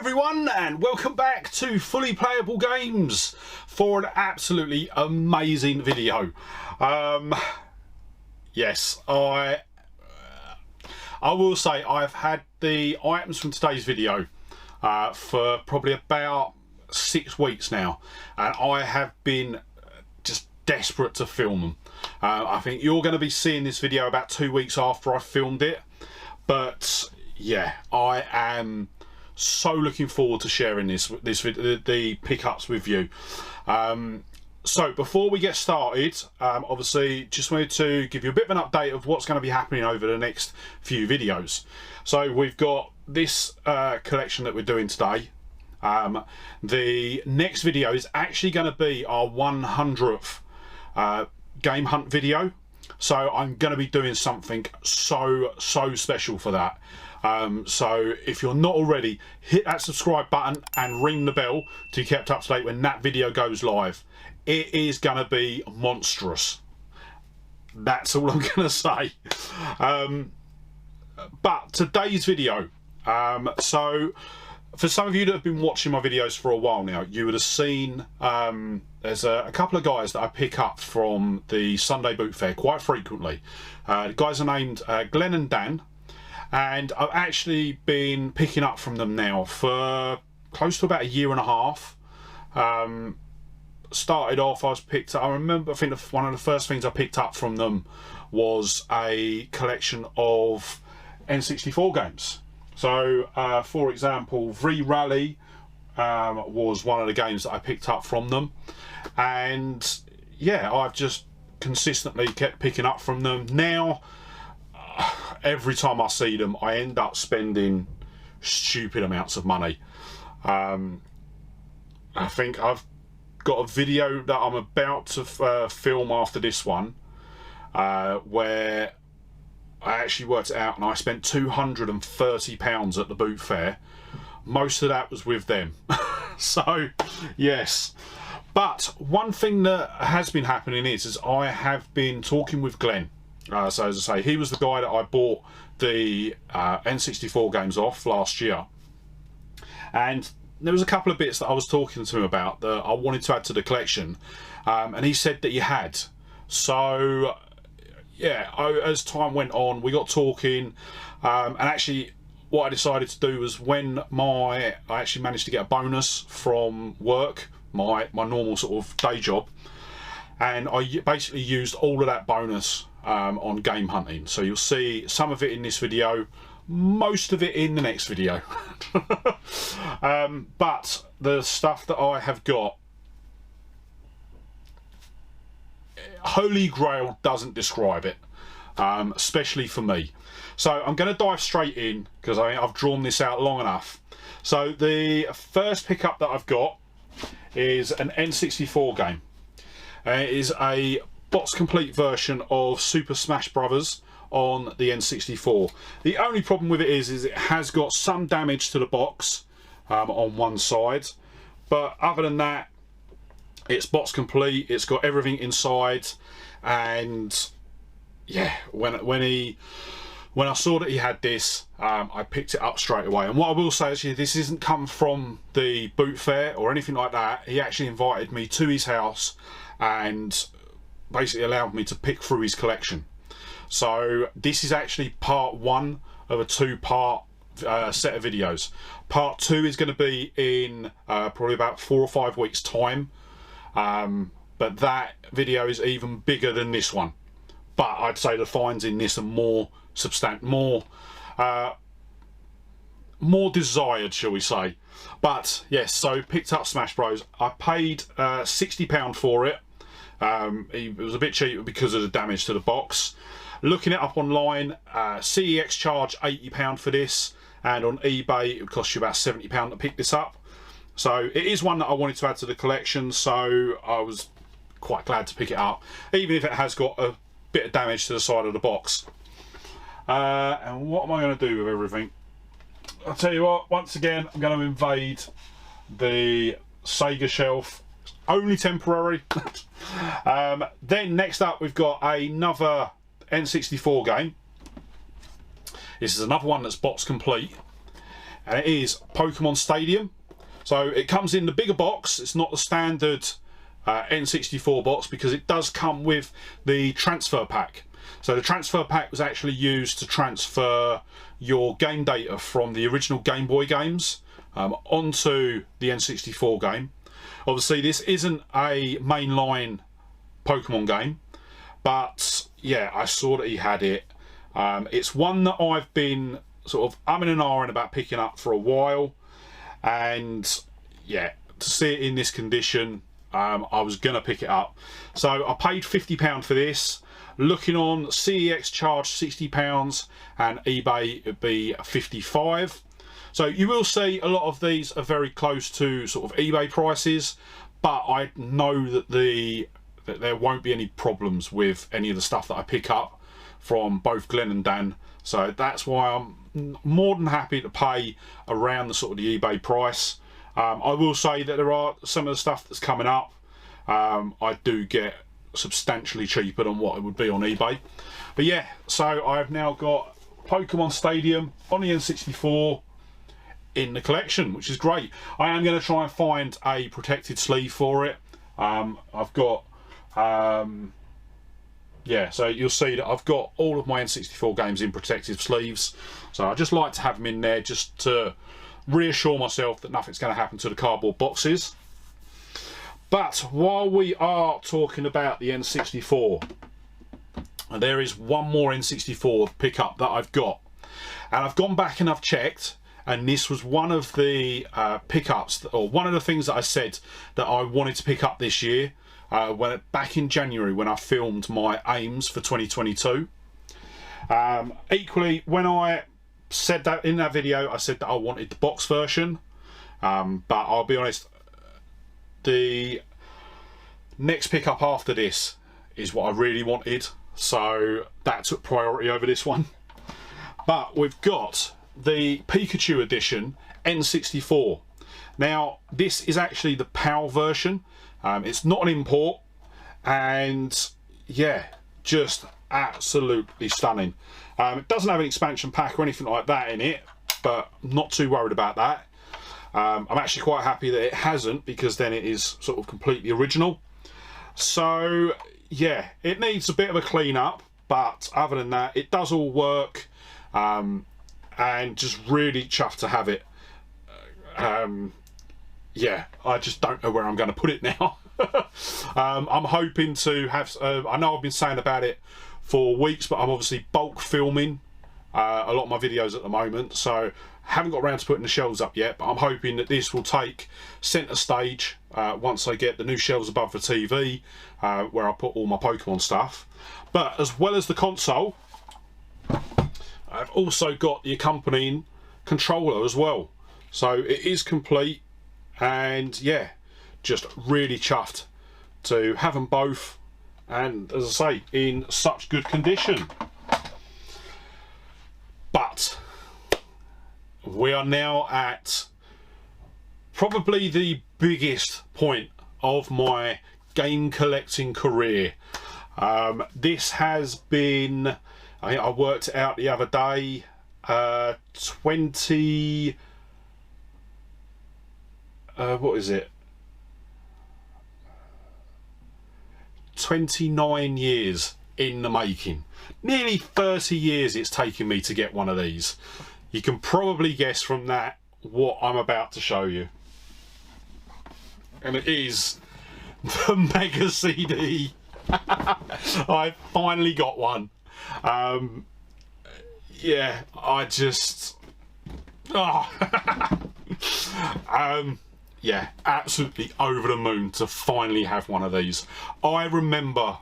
everyone, and welcome back to Fully Playable Games for an absolutely amazing video. Yes, I will say I've had the items from today's video for probably about 6 weeks now, and I have been just desperate to film them. I think you're going to be seeing this video about 2 weeks after I filmed it, but yeah, I am so looking forward to sharing the pickups with you. So before we get started, obviously just wanted to give you a bit of an update of what's going to be happening over the next few videos. So we've got this collection that we're doing today. The next video is actually going to be our 100th game hunt video, so I'm going to be doing something so special for that. So if you're not already, hit that subscribe button and ring the bell to be kept up to date when that video goes live. It is going to be monstrous. That's all I'm going to say. But today's video, so for some of you that have been watching my videos for a while now, you would have seen there's a couple of guys that I pick up from the Sunday boot fair quite frequently. The guys are named Glenn and Dan, and I've actually been picking up from them now for close to about 1.5 years. Started off, I remember, I think one of the first things I picked up from them was a collection of N64 games. So for example, 𝙏𝙨 was one of the games that I picked up from them, and yeah, I've just consistently kept picking up from them. Now every time I see them, I end up spending stupid amounts of money. I think I've got a video that I'm about to film after this one, where I actually worked it out and I spent £230 at the boot fair. Most of that was with them. So yes, but one thing that has been happening is I have been talking with Glenn. So as I say, he was the guy that I bought the N64 games off last year, and there was a couple of bits that I was talking to him about that I wanted to add to the collection, and he said that he had. So yeah, as time went on, we got talking, and actually what I decided to do was when I actually managed to get a bonus from work, my normal sort of day job, and I basically used all of that bonus on game hunting. So you'll see some of it in this video, most of it in the next video. But the stuff that I have got, Holy Grail doesn't describe it, especially for me. So I'm going to dive straight in because I've drawn this out long enough. So the first pickup that I've got is an N64 game. It is a box complete version of Super Smash Bros. On the N64. The only problem with it is it has got some damage to the box on one side, but other than that, it's box complete. It's got everything inside, and yeah, when I saw that he had this, I picked it up straight away. And what I will say, actually, this isn't come from the boot fair or anything like that. He actually invited me to his house and basically allowed me to pick through his collection. So this is actually part one of a 2-part set of videos. Part 2 is going to be in probably about 4 or 5 weeks time, but that video is even bigger than this one. But I'd say the finds in this are more substantial, more desired, shall we say. But yes, so picked up Smash Bros. I paid £60 for it. It was a bit cheaper because of the damage to the box. Looking it up online, CEX charge £80 for this, and on eBay it would cost you about £70 to pick this up. So it is one that I wanted to add to the collection, so I was quite glad to pick it up, even if it has got a bit of damage to the side of the box. And what am I going to do with everything? I'll tell you what, once again I'm going to invade the Sega shelf. It's only temporary. Then next up we've got another N64 game. This is another one that's box complete. and it is Pokemon Stadium. So it comes in the bigger box. It's not the standard N64 box, because it does come with the transfer pack. So the transfer pack was actually used to transfer your game data from the original Game Boy games onto the N64 game. Obviously this isn't a mainline Pokemon game, but yeah, I saw that he had it. It's one that I've been sort of umming and ahhing about picking up for a while, and yeah, to see it in this condition, I was gonna pick it up. So I paid £50 for this. Looking on, CEX charged £60 and eBay it'd be 55. So you will see a lot of these are very close to sort of eBay prices, but I know that there won't be any problems with any of the stuff that I pick up from both Glenn and Dan. So that's why I'm more than happy to pay around the sort of the eBay price. I will say that there are some of the stuff that's coming up I do get substantially cheaper than what it would be on eBay. But yeah, so I've now got Pokemon Stadium on the N64 in the collection, which is great. I am going to try and find a protected sleeve for it. I've got yeah, so you'll see that I've got all of my N64 games in protective sleeves, so I just like to have them in there just to reassure myself that nothing's going to happen to the cardboard boxes. But while we are talking about the N64, there is one more N64 pickup that I've got, and I've gone back and I've checked, and this was one of the pickups, or one of the things that I said that I wanted to pick up this year back in January when I filmed my aims for 2022. Equally, when I said that in that video, I said that I wanted the box version, but I'll be honest, the next pickup after this is what I really wanted, so that took priority over this one. But we've got the Pikachu edition N64. Now this is actually the PAL version. It's not an import, and yeah, just absolutely stunning. It doesn't have an expansion pack or anything like that in it, but I'm not too worried about that. I'm actually quite happy that it hasn't, because then it is sort of completely original. So yeah, it needs a bit of a clean up, but other than that, it does all work, and just really chuffed to have it. Yeah, I just don't know where I'm going to put it now. I'm hoping to have, I know I've been saying about it for weeks, but I'm obviously bulk filming a lot of my videos at the moment, so haven't got around to putting the shelves up yet, but I'm hoping that this will take centre stage once I get the new shelves above the TV, where I put all my Pokemon stuff. But as well as the console, I've also got the accompanying controller as well, so it is complete, and yeah, just really chuffed to have them both, and as I say, in such good condition. But we are now at probably the biggest point of my game collecting career. This has been, I worked it out the other day, 29 years in the making. Nearly 30 years it's taken me to get one of these. You can probably guess from that what I'm about to show you. And it is the Mega CD. I finally got one. Yeah, I just... Oh. Yeah, absolutely over the moon to finally have one of these. I remember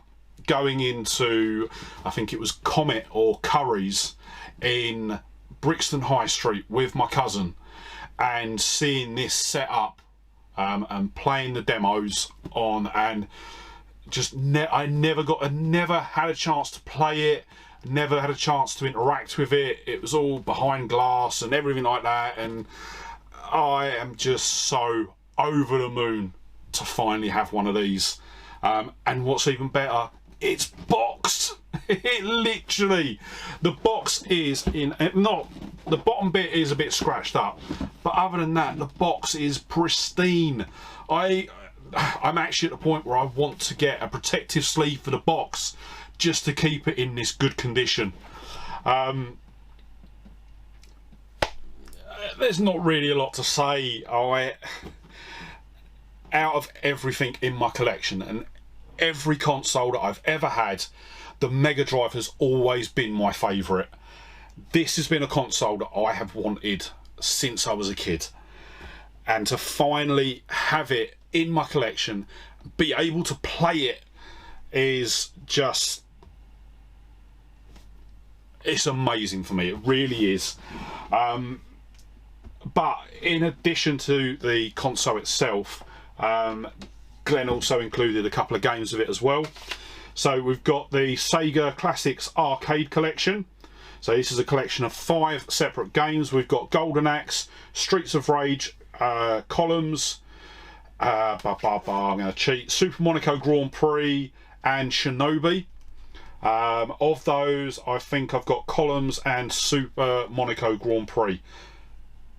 going into, I think it was Comet or Curry's in Brixton High Street with my cousin, and seeing this set up and playing the demos on, and just I never had a chance to play it, never had a chance to interact with it. It was all behind glass and everything like that, and I am just so over the moon to finally have one of these. And what's even better, it's boxed. It literally, the box is in, not the bottom bit is a bit scratched up, but other than that, the box is pristine. I'm actually at the point where I want to get a protective sleeve for the box just to keep it in this good condition. There's not really a lot to say. Out of everything in my collection and every console that I've ever had, the Mega Drive has always been my favourite. This has been a console that I have wanted since I was a kid, and to finally have it in my collection, be able to play it, is just, it's amazing for me. It really is. But in addition to the console itself, Glenn also included a couple of games of it as well. So we've got the Sega Classics Arcade Collection. So this is a collection of 5 separate games. We've got 𝙏𝙚'𝙬𝙨, Streets of Rage, Columns, I'm going to cheat, Super Monaco Grand Prix and Shinobi. Of those, I think I've got Columns and Super Monaco Grand Prix.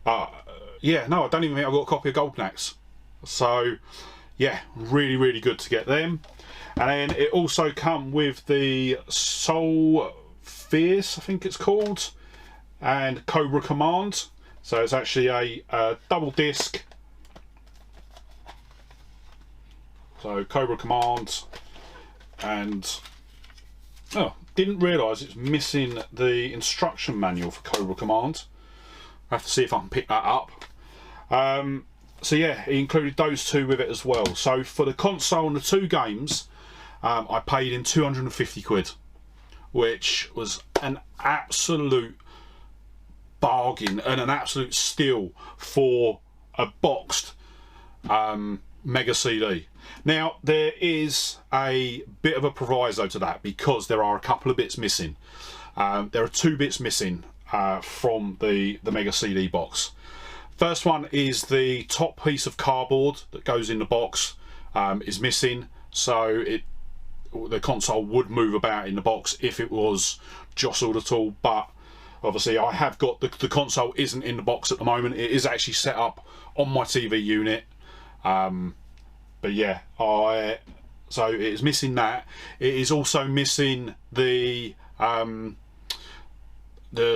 Yeah, no, I don't even think I've got a copy of 𝙏𝙚'𝙬𝙨. So yeah, really good to get them. And then it also come with the Soul Fierce, I think it's called, and Cobra Command. So it's actually a double disc. So Cobra Command, and oh, didn't realise it's missing the instruction manual for Cobra Command. I have to see if I can pick that up. So yeah, he included those 2 with it as well. So for the console and the 2 games, I paid in 250 quid, which was an absolute bargain and an absolute steal for a boxed Mega CD. Now there is a bit of a proviso to that, because there are a couple of bits missing. There are 2 bits missing from the Mega CD box. First one is the top piece of cardboard that goes in the box is missing, so the console would move about in the box if it was jostled at all. But obviously I have got the console isn't in the box at the moment. It is actually set up on my TV unit. But yeah, so it is missing that. It is also missing the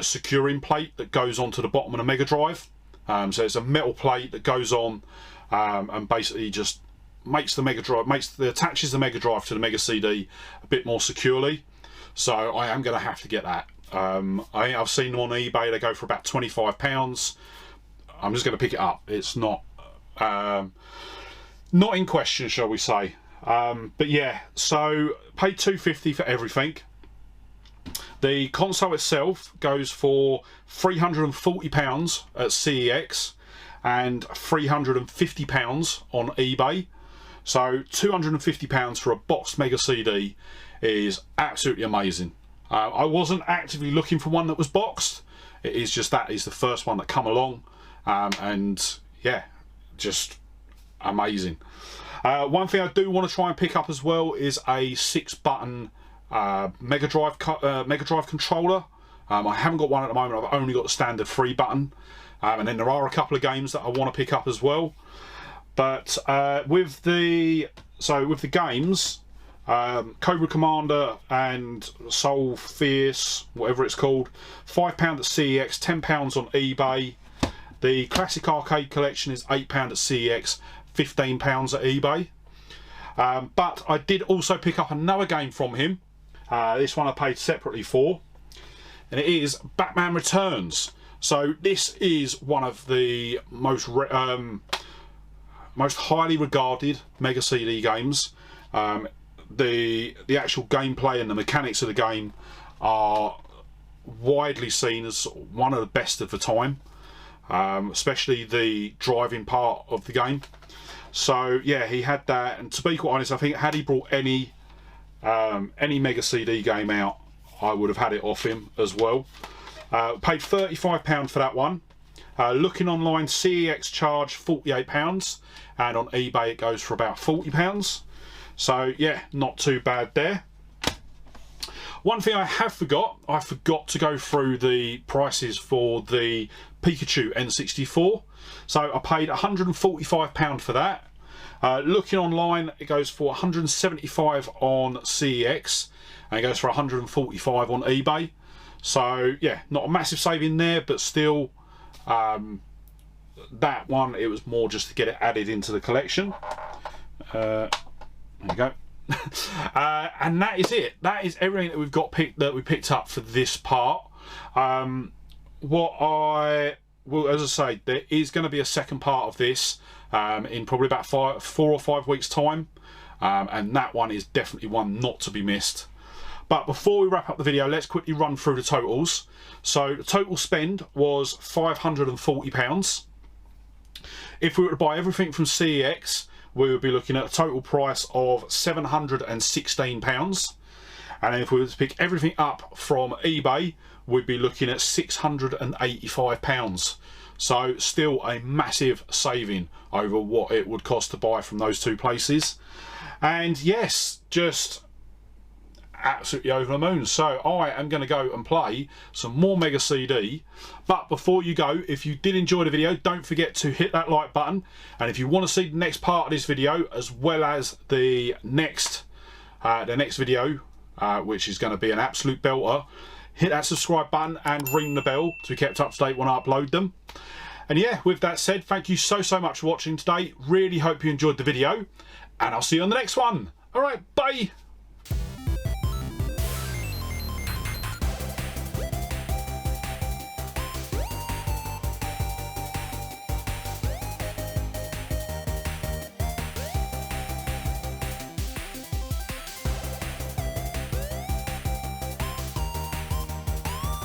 securing plate that goes onto the bottom of the Mega Drive. So it's a metal plate that goes on and basically just makes the Mega Drive, attaches the Mega Drive to the Mega CD a bit more securely. So I am going to have to get that. I've seen them on eBay. They go for about £25. I'm just going to pick it up. It's not in question, shall we say. But yeah, so paid £250 for everything. The console itself goes for £340 at CEX and £350 on eBay. So £250 for a boxed Mega CD is absolutely amazing. I wasn't actively looking for one that was boxed. It is just that is the first one that come along, and yeah, just amazing. One thing I do want to try and pick up as well is a 6-button Mega Drive controller. I haven't got one at the moment. I've only got the standard 3-button, and then there are a couple of games that I want to pick up as well. But with the games, Cobra Commander and Soul Fierce, whatever it's called, £5 at CEX, £10 on eBay. The Classic Arcade Collection is £8 at CEX, £15 at eBay. But I did also pick up another game from him. This one I paid separately for, and it is Batman Returns. So this is one of the most highly regarded Mega CD games. The actual gameplay and the mechanics of the game are widely seen as one of the best of the time, especially the driving part of the game. So yeah, he had that, and to be quite honest, I think had he brought any Mega CD game out, I would have had it off him as well. Paid £35 for that one. Looking online, CEX charged £48, and on eBay it goes for about £40. So yeah, not too bad there. One thing I forgot to go through the prices for the Pikachu N64. So I paid £145 for that. Looking online, it goes for £175 on CEX and it goes for £145 on eBay. So yeah, not a massive saving there, but still, that one, it was more just to get it added into the collection. There you go. And that is it. That is everything that we've got picked up for this part. What I will, as I say, there is going to be a second part of this in probably about 4 or 5 weeks time, and that one is definitely one not to be missed. But before we wrap up the video, let's quickly run through the totals. So the total spend was £540. If we were to buy everything from CEX, we would be looking at a total price of £716. And then if we were to pick everything up from eBay, we'd be looking at £685. So still a massive saving over what it would cost to buy from those two places. And yes, just absolutely over the moon. So I am going to go and play some more Mega CD. But before you go, if you did enjoy the video, don't forget to hit that like button. And if you want to see the next part of this video, as well as the next video, which is going to be an absolute belter, hit that subscribe button and ring the bell to be kept up to date when I upload them. And yeah, with that said, thank you so much for watching today. Really hope you enjoyed the video, and I'll see you on the next one. All right, bye.